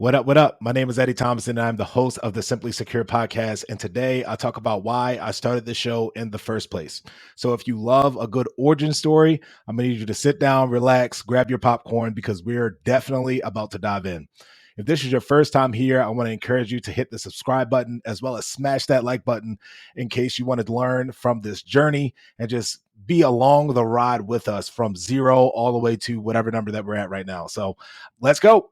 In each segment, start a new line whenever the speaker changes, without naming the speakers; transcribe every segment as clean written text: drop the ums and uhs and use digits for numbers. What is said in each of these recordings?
What up? What up? My name is Eddie Thomason, and I'm the host of the Simply Secure podcast. And today I talk about why I started this show in the first place. So, if you love a good origin story, I'm going to need you to sit down, relax, grab your popcorn because we're definitely about to dive in. If this is your first time here, I want to encourage you to hit the subscribe button as well as smash that like button in case you want to learn from this journey and just be along the ride with us from zero all the way to whatever number that we're at right now. So, let's go.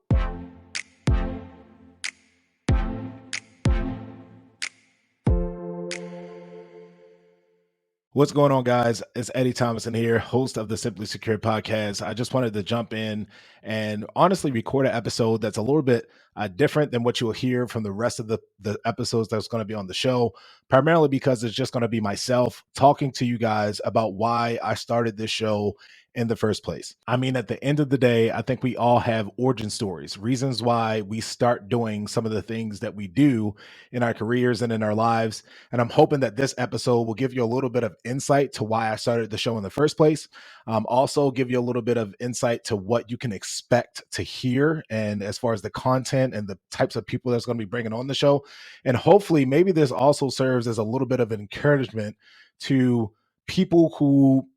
What's going on, guys? It's Eddie Thomason here, host of the Simply Secure podcast. I just wanted to jump in and honestly record an episode that's a little bit different than what you'll hear from the rest of the episodes that's going to be on the show, primarily because it's just going to be myself talking to you guys about why I started this show in the first place. I mean, at the end of the day, I think we all have origin stories, reasons why we start doing some of the things that we do in our careers and in our lives. And I'm hoping that this episode will give you a little bit of insight to why I started the show in the first place. Also, give you a little bit of insight to what you can expect to hear, and as far as the content and the types of people that's going to be bringing on the show. And hopefully, maybe this also serves as a little bit of encouragement to people who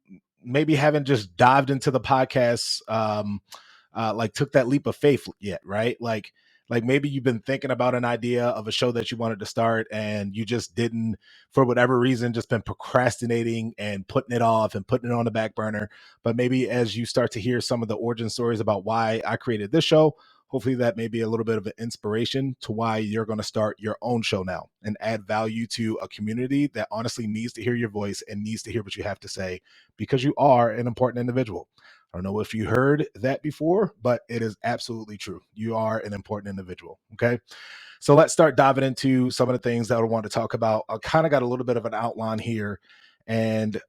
maybe haven't just dived into the podcast, like took that leap of faith yet, right? Like maybe you've been thinking about an idea of a show that you wanted to start and you just didn't, for whatever reason, just been procrastinating and putting it off and putting it on the back burner. But maybe as you start to hear some of the origin stories about why I created this show, hopefully that may be a little bit of an inspiration to why you're going to start your own show now and add value to a community that honestly needs to hear your voice and needs to hear what you have to say because you are an important individual. I don't know if you heard that before, but it is absolutely true. You are an important individual. Okay. So let's start diving into some of the things that I want to talk about. I kind of got a little bit of an outline here. And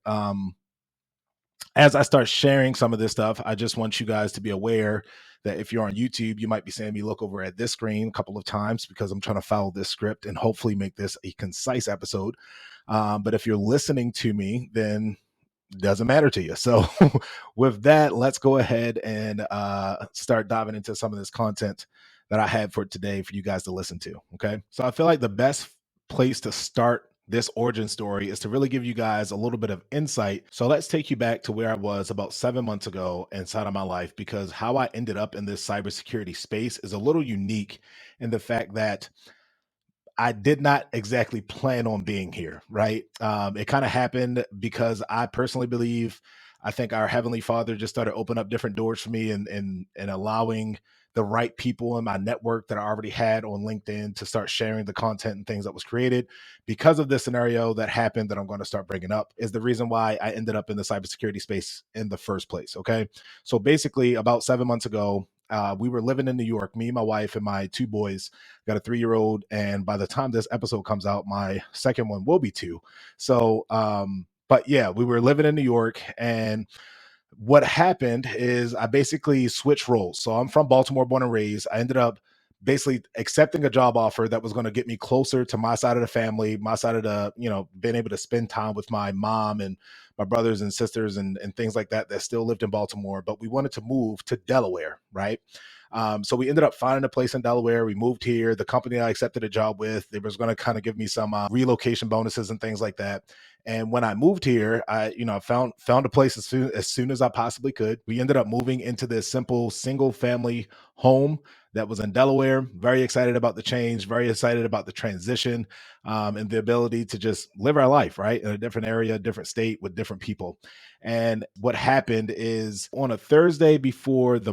as I start sharing some of this stuff, I just want you guys to be aware that if you're on YouTube, you might be seeing me look over at this screen a couple of times because I'm trying to follow this script and hopefully make this a concise episode. But if you're listening to me, then doesn't matter to you. So with that, let's go ahead and start diving into some of this content that I had for today for you guys to listen to. Okay. So I feel like the best place to start this origin story is to really give you guys a little bit of insight. So let's take you back to where I was about 7 months ago inside of my life, because how I ended up in this cybersecurity space is a little unique in the fact that I did not exactly plan on being here, right? It kind of happened because I personally believe, I think our Heavenly Father just started opening up different doors for me and allowing the right people in my network that I already had on LinkedIn to start sharing the content and things that was created. Because of this scenario that happened that I'm going to start bringing up is the reason why I ended up in the cybersecurity space in the first place. Okay. So basically, about 7 months ago, we were living in New York, me, my wife, and my two boys. Got a 3-year-old, and by the time this episode comes out, my second one will be 2. So, but yeah, we were living in New York, and what happened is I basically switched roles. So I'm from Baltimore, born and raised. I ended up basically accepting a job offer that was going to get me closer to my side of the family, my side of the, being able to spend time with my mom and my brothers and sisters and things like that still lived in Baltimore. But we wanted to move to Delaware, right? So we ended up finding a place in Delaware. We moved here. The company I accepted a job with, they was going to kind of give me some relocation bonuses and things like that. And when I moved here, I, found a place as soon as I possibly could. We ended up moving into this simple single family home that was in Delaware. Very excited about the change, very excited about the transition, and the ability to just live our life, right? In a different area, different state with different people. And what happened is on a Thursday before the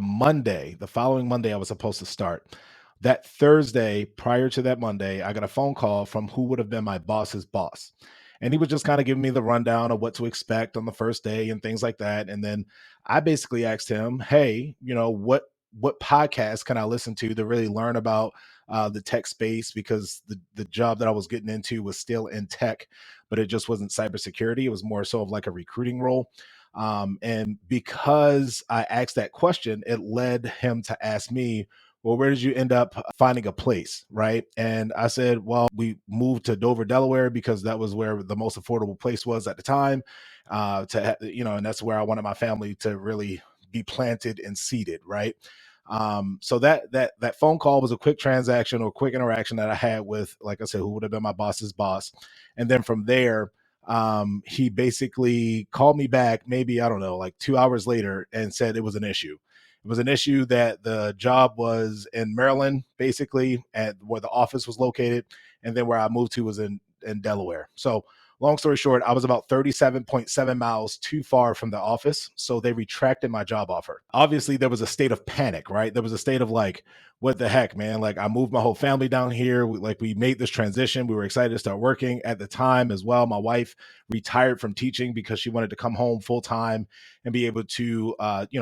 following Monday I was supposed to start, that Thursday prior to that Monday, I got a phone call from who would have been my boss's boss. And he was just kind of giving me the rundown of what to expect on the first day and things like that. And then I basically asked him, hey, what podcast can I listen to really learn about the tech space? Because the job that I was getting into was still in tech, but it just wasn't cybersecurity. It was more so of like a recruiting role. And because I asked that question, it led him to ask me, well, where did you end up finding a place? Right. And I said, well, we moved to Dover, Delaware, because that was where the most affordable place was at the time. And that's where I wanted my family to really be planted and seated. Right. So that phone call was a quick transaction or quick interaction that I had with, like I said, who would have been my boss's boss. And then from there, he basically called me back, maybe, I don't know, like 2 hours later, and said it was an issue. It was an issue that the job was in Maryland, basically, at where the office was located, and then where I moved to was in Delaware. So long story short, I was about 37.7 miles too far from the office. So they retracted my job offer. Obviously, there was a state of panic, right? There was a state of like, what the heck, man? Like, I moved my whole family down here. We made this transition. We were excited to start working at the time as well. My wife retired from teaching because she wanted to come home full time and be able to,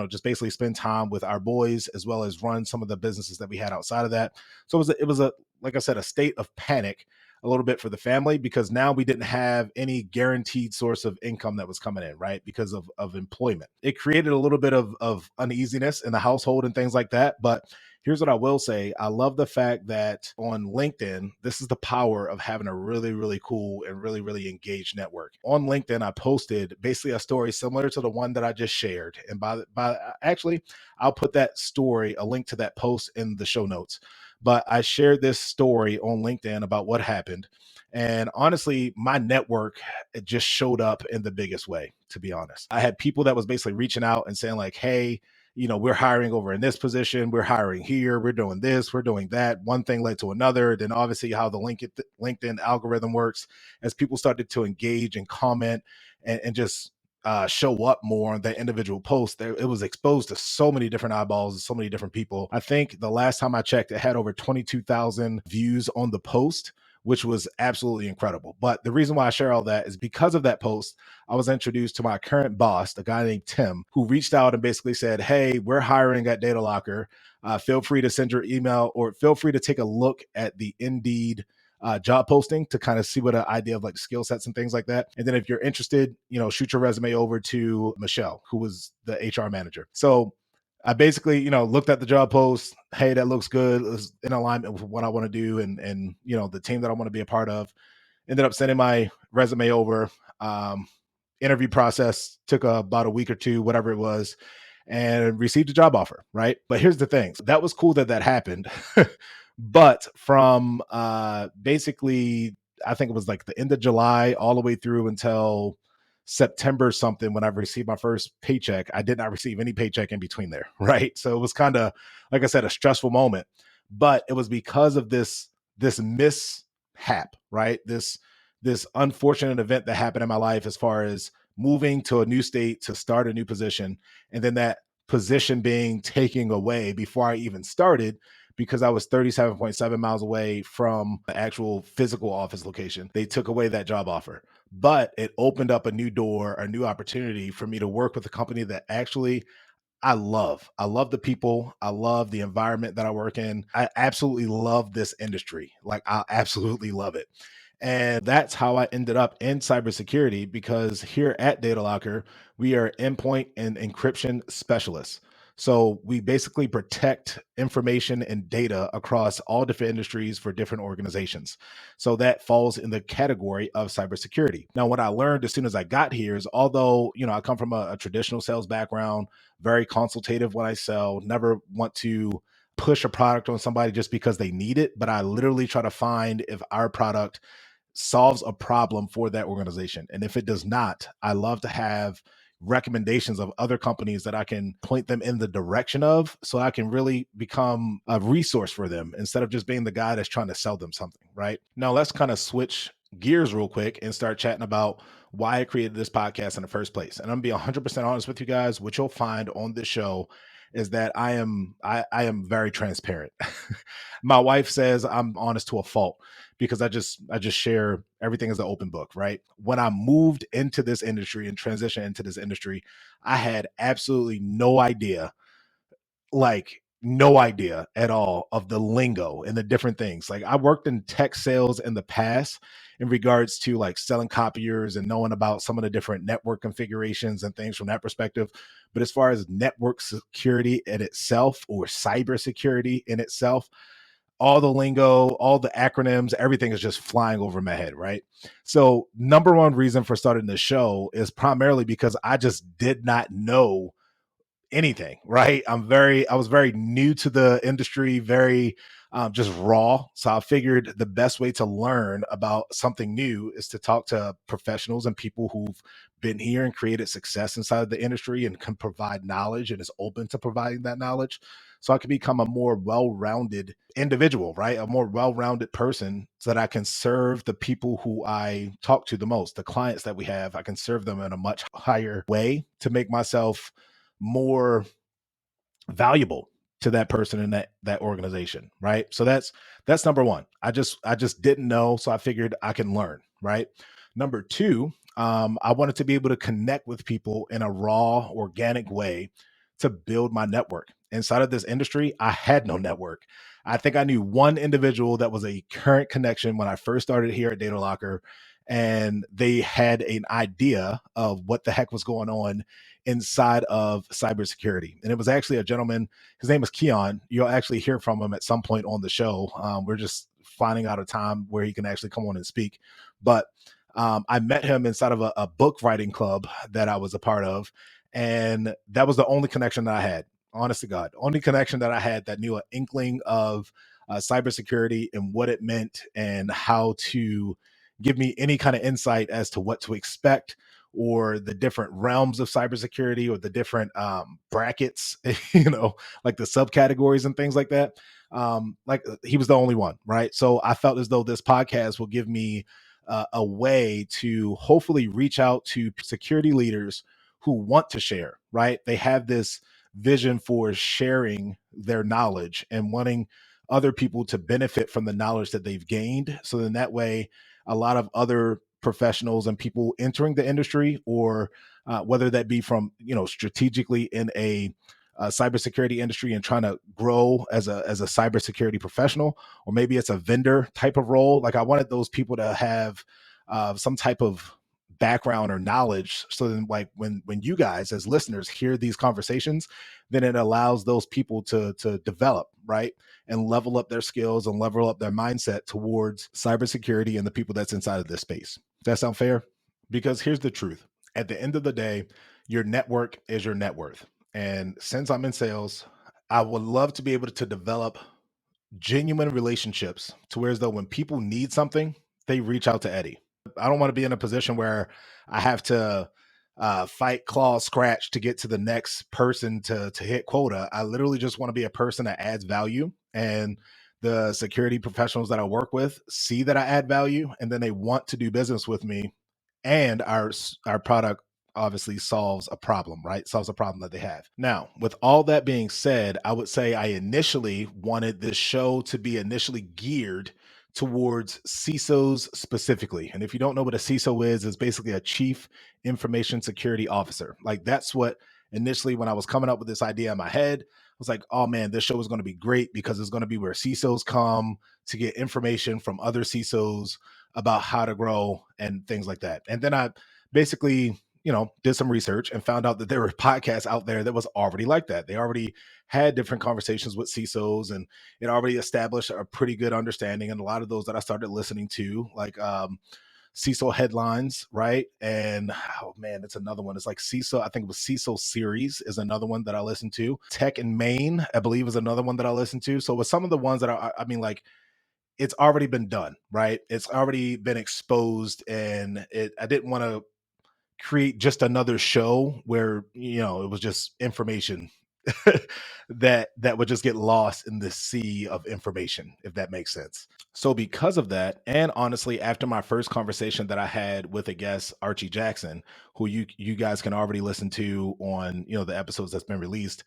just basically spend time with our boys as well as run some of the businesses that we had outside of that. So it was a like I said, a state of panic a little bit for the family because now we didn't have any guaranteed source of income that was coming in, right? Because of employment. It created a little bit of uneasiness in the household and things like that. But here's what I will say. I love the fact that on LinkedIn, this is the power of having a really, really cool and really, really engaged network. On LinkedIn, I posted basically a story similar to the one that I just shared. And by actually, I'll put that story, a link to that post in the show notes. But I shared this story on LinkedIn about what happened. And honestly, my network, it just showed up in the biggest way, to be honest. I had people that was basically reaching out and saying like, hey, we're hiring over in this position. We're hiring here. We're doing this. We're doing that. One thing led to another. Then obviously how the LinkedIn algorithm works, as people started to engage and comment and just show up more on that individual post, it was exposed to so many different eyeballs and so many different people. I think the last time I checked, it had over 22,000 views on the post, which was absolutely incredible. But the reason why I share all that is because of that post, I was introduced to my current boss, a guy named Tim, who reached out and basically said, hey, we're hiring at Data Locker. Feel free to send your email or feel free to take a look at the Indeed job posting to kind of see what an idea of like skill sets and things like that. And then if you're interested, shoot your resume over to Michelle, who was the HR manager. So I basically, looked at the job post. Hey, that looks good. It was in alignment with what I want to do and the team that I want to be a part of. Ended up sending my resume over. Interview process took about a week or two, whatever it was, and received a job offer, right? But here's the thing. That was cool that happened. But from basically, I think it was like the end of July all the way through until September something when I received my first paycheck, I did not receive any paycheck in between there, right? So it was kind of, like I said, a stressful moment. But it was because of this mishap, right? This unfortunate event that happened in my life as far as moving to a new state to start a new position, and then that position being taken away before I even started because I was 37.7 miles away from the actual physical office location. They took away that job offer, but it opened up a new door, a new opportunity for me to work with a company that actually I love. I love the people. I love the environment that I work in. I absolutely love this industry. Like, I absolutely love it. And that's how I ended up in cybersecurity because here at Data Locker, we are endpoint and encryption specialists. So we basically protect information and data across all different industries for different organizations. So that falls in the category of cybersecurity. Now, what I learned as soon as I got here is although, I come from a traditional sales background, very consultative when I sell, never want to push a product on somebody just because they need it, but I literally try to find if our product solves a problem for that organization. And if it does not, I love to have recommendations of other companies that I can point them in the direction of so I can really become a resource for them instead of just being the guy that's trying to sell them something, right? Now let's kind of switch gears real quick and start chatting about why I created this podcast in the first place. And I'm gonna be 100% honest with you guys. What you'll find on this show is that I am very transparent. My wife says I'm honest to a fault because I just share everything as an open book, right? When I moved into this industry and transitioned into this industry, I had absolutely no idea, like no idea at all of the lingo and the different things. Like I worked in tech sales in the past in regards to like selling copiers and knowing about some of the different network configurations and things from that perspective. But as far as network security in itself or cybersecurity in itself, all the lingo, all the acronyms, everything is just flying over my head, right? So, number one reason for starting this show is primarily because I just did not know anything, right? I was very new to the industry, very just raw. So I figured the best way to learn about something new is to talk to professionals and people who've been here and created success inside of the industry and can provide knowledge and is open to providing that knowledge. So I can become a more well-rounded individual, right? A more well-rounded person so that I can serve the people who I talk to the most, the clients that we have. I can serve them in a much higher way to make myself more valuable to that person in that organization, right? So that's number one. I just didn't know, so I figured I can learn, right? Number two, I wanted to be able to connect with people in a raw, organic way to build my network. Inside of this industry, I had no network. I think I knew one individual that was a current connection when I first started here at Data Locker, and they had an idea of what the heck was going on inside of cybersecurity. And it was actually a gentleman, his name is Keon. You'll actually hear from him at some point on the show. We're just finding out a time where he can actually come on and speak. But I met him inside of a book writing club that I was a part of. And that was the only connection that I had. Honest to God, only connection that I had that knew an inkling of cybersecurity and what it meant and how to give me any kind of insight as to what to expect or the different realms of cybersecurity or the different brackets, like the subcategories and things like that. He was the only one, right? So I felt as though this podcast will give me a way to hopefully reach out to security leaders who want to share, right? They have this vision for sharing their knowledge and wanting other people to benefit from the knowledge that they've gained. So then that way, a lot of other professionals and people entering the industry, or whether that be from strategically in a cybersecurity industry and trying to grow as a cybersecurity professional, or maybe it's a vendor type of role. Like I wanted those people to have some type of background or knowledge, so then like when you guys as listeners hear these conversations, then it allows those people to develop, right, and level up their skills and level up their mindset towards cybersecurity and the people that's inside of this space. Does that sound fair? Because here's the truth. At the end of the day, your network is your net worth. And since I'm in sales, I would love to be able to develop genuine relationships to where as though when people need something, they reach out to Eddie. I don't want to be in a position where I have to fight, claw, scratch to get to the next person to hit quota. I literally just want to be a person that adds value, and the security professionals that I work with see that I add value, and then they want to do business with me. And our product obviously solves a problem, right? Solves a problem that they have. Now, with all that being said, I would say I initially wanted this show to be initially geared towards CISOs specifically. And if you don't know what a CISO is, it's basically a chief information security officer. Like that's what initially, when I was coming up with this idea in my head, I was like, oh man, this show is going to be great because it's going to be where CISOs come to get information from other CISOs about how to grow and things like that. And then I basically, did some research and found out that there were podcasts out there that was already like that. They already had different conversations with CISOs, and it already established a pretty good understanding. And a lot of those that I started listening to, like CISO headlines, right? And oh man, it's another one. It's like CISO, I think it was CISO series is another one that I listened to. Tech in Maine, I believe, is another one that I listened to. So with some of the ones that I mean, like it's already been done, right? It's already been exposed, and I didn't want to create just another show where it was just information that would just get lost in the sea of information, if that makes sense. So because of that, and honestly, after my first conversation that I had with a guest, Archie Jackson, who you guys can already listen to on the episodes that's been released,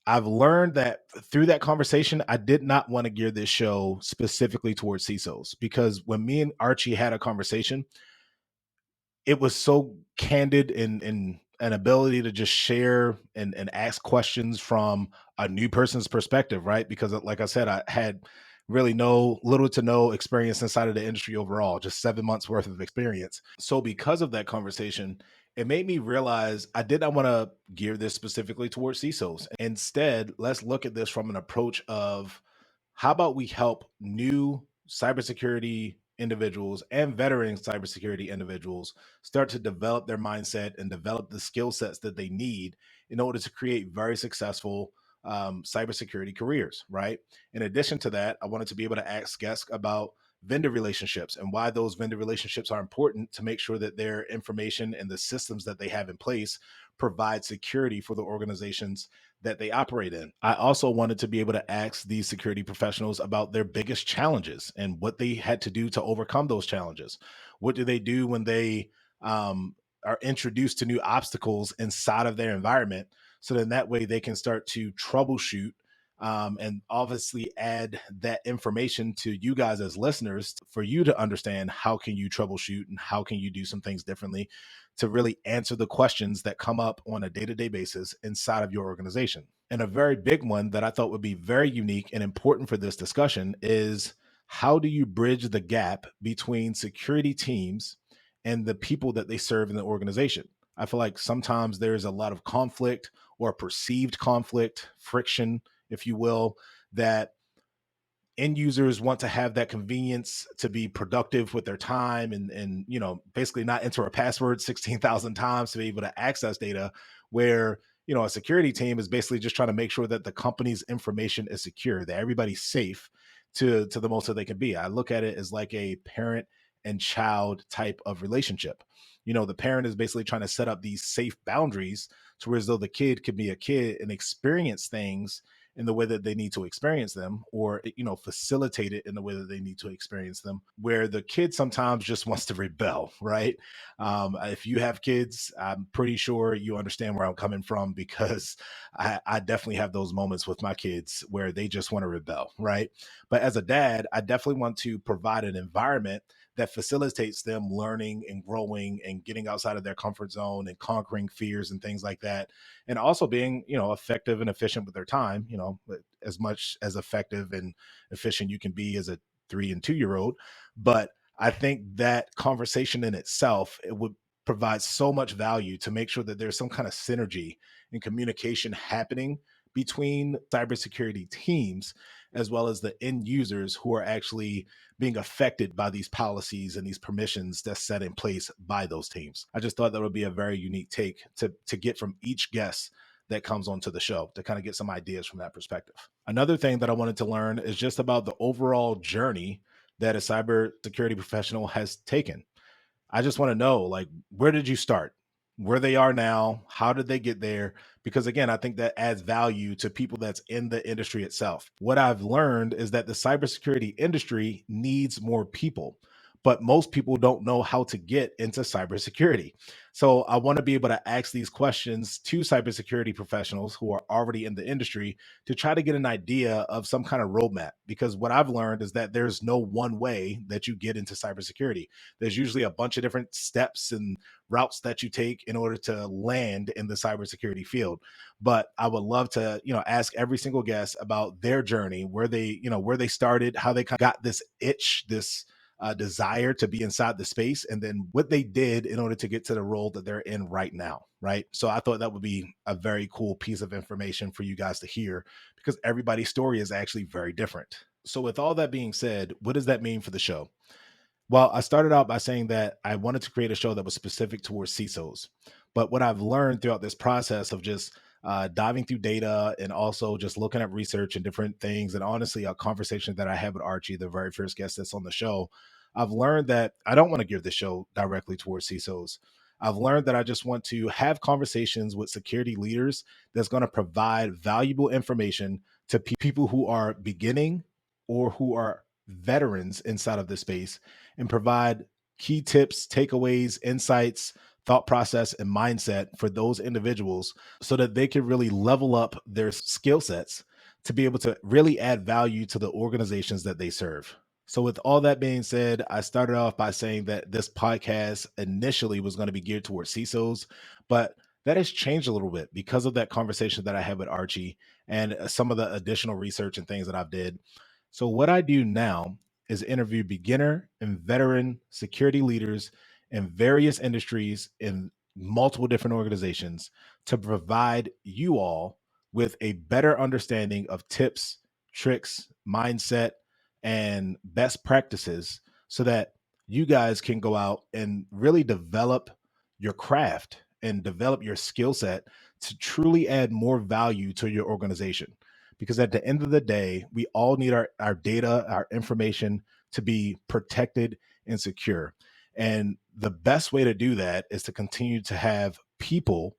I've learned that through that conversation, I did not want to gear this show specifically towards CISOs, because when me and Archie had a conversation, it was so candid in an ability to just share and ask questions from a new person's perspective, right? Because like I said, I had really little to no experience inside of the industry overall, just 7 months worth of experience. So because of that conversation, it made me realize I did not want to gear this specifically towards CISOs. Instead, let's look at this from an approach of how about we help new cybersecurity individuals and veteran cybersecurity individuals start to develop their mindset and develop the skill sets that they need in order to create very successful cybersecurity careers, right? In addition to that, I wanted to be able to ask guests about vendor relationships and why those vendor relationships are important to make sure that their information and the systems that they have in place provide security for the organizations that they operate in. I also wanted to be able to ask these security professionals about their biggest challenges and what they had to do to overcome those challenges. What do they do when they are introduced to new obstacles inside of their environment? So then that way they can start to troubleshoot and obviously add that information to you guys as listeners for you to understand how can you troubleshoot and how can you do some things differently to really answer the questions that come up on a day-to-day basis inside of your organization. And a very big one that I thought would be very unique and important for this discussion is how do you bridge the gap between security teams and the people that they serve in the organization? I feel like sometimes there's a lot of conflict or perceived conflict, friction, if you will, that end users want to have that convenience to be productive with their time and basically not enter a password 16,000 times to be able to access data, where a security team is basically just trying to make sure that the company's information is secure, that everybody's safe to the most that they can be. I look at it as like a parent and child type of relationship. The parent is basically trying to set up these safe boundaries to where as though the kid could be a kid and experience things in the way that they need to experience them, or facilitate it in the way that they need to experience them, where the kid sometimes just wants to rebel, right? If you have kids, I'm pretty sure you understand where I'm coming from, because I definitely have those moments with my kids where they just want to rebel, right? But as a dad, I definitely want to provide an environment that facilitates them learning and growing and getting outside of their comfort zone and conquering fears and things like that, and also being effective and efficient with their time, as much as effective and efficient you can be as a 3 and 2 year old. But I think that conversation in itself, it would provide so much value to make sure that there's some kind of synergy and communication happening between cybersecurity teams as well as the end users who are actually being affected by these policies and these permissions that's set in place by those teams. I just thought that would be a very unique take to get from each guest that comes onto the show, to kind of get some ideas from that perspective. Another thing that I wanted to learn is just about the overall journey that a cybersecurity professional has taken. I just want to know, like, where did you start? Where they are now? How did they get there? Because again, I think that adds value to people that's in the industry itself. What I've learned is that the cybersecurity industry needs more people, but most people don't know how to get into cybersecurity. So I want to be able to ask these questions to cybersecurity professionals who are already in the industry to try to get an idea of some kind of roadmap. Because what I've learned is that there's no one way that you get into cybersecurity. There's usually a bunch of different steps and routes that you take in order to land in the cybersecurity field. But I would love to, ask every single guest about their journey, where they started, how they kind of got this itch, this desire to be inside the space, and then what they did in order to get to the role that they're in right now. Right. So I thought that would be a very cool piece of information for you guys to hear, because everybody's story is actually very different. So with all that being said, what does that mean for the show? Well, I started out by saying that I wanted to create a show that was specific towards CISOs. But what I've learned throughout this process of just diving through data and also just looking at research and different things, and honestly, a conversation that I had with Archie, the very first guest that's on the show, I've learned that I don't want to give the show directly towards CISOs. I've learned that I just want to have conversations with security leaders that's going to provide valuable information to people who are beginning or who are veterans inside of this space, and provide key tips, takeaways, insights, thought process, and mindset for those individuals so that they can really level up their skill sets to be able to really add value to the organizations that they serve. So, with all that being said, I started off by saying that this podcast initially was going to be geared towards CISOs, but that has changed a little bit because of that conversation that I had with Archie and some of the additional research and things that I've did. So what I do now is interview beginner and veteran security leaders in various industries in multiple different organizations to provide you all with a better understanding of tips, tricks, mindset, and best practices so that you guys can go out and really develop your craft and develop your skill set to truly add more value to your organization. Because at the end of the day, we all need our data, our information to be protected and secure. And the best way to do that is to continue to have people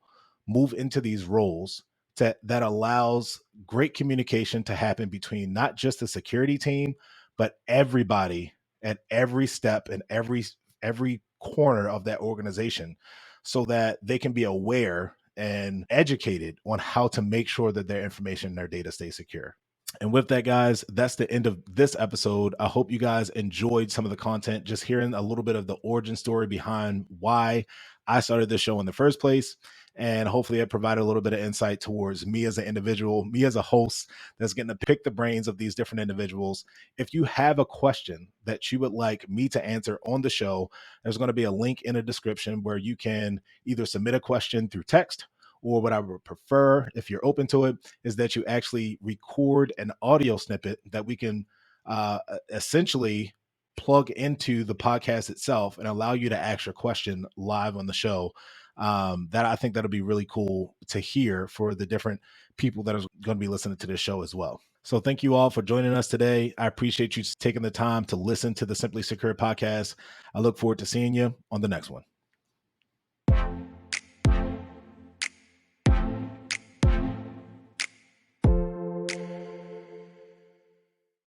move into these roles that allows great communication to happen between not just the security team, but everybody at every step and every corner of that organization, so that they can be aware and educated on how to make sure that their information and their data stay secure. And with that, guys, that's the end of this episode. I hope you guys enjoyed some of the content, just hearing a little bit of the origin story behind why I started this show in the first place. And hopefully, it provided a little bit of insight towards me as an individual, me as a host that's getting to pick the brains of these different individuals. If you have a question that you would like me to answer on the show, there's going to be a link in the description where you can either submit a question through text, or what I would prefer, if you're open to it, is that you actually record an audio snippet that we can essentially plug into the podcast itself and allow you to ask your question live on the show. That I think that'll be really cool to hear for the different people that are going to be listening to this show as well. So thank you all for joining us today. I appreciate you taking the time to listen to the Simply Secure podcast. I look forward to seeing you on the next one.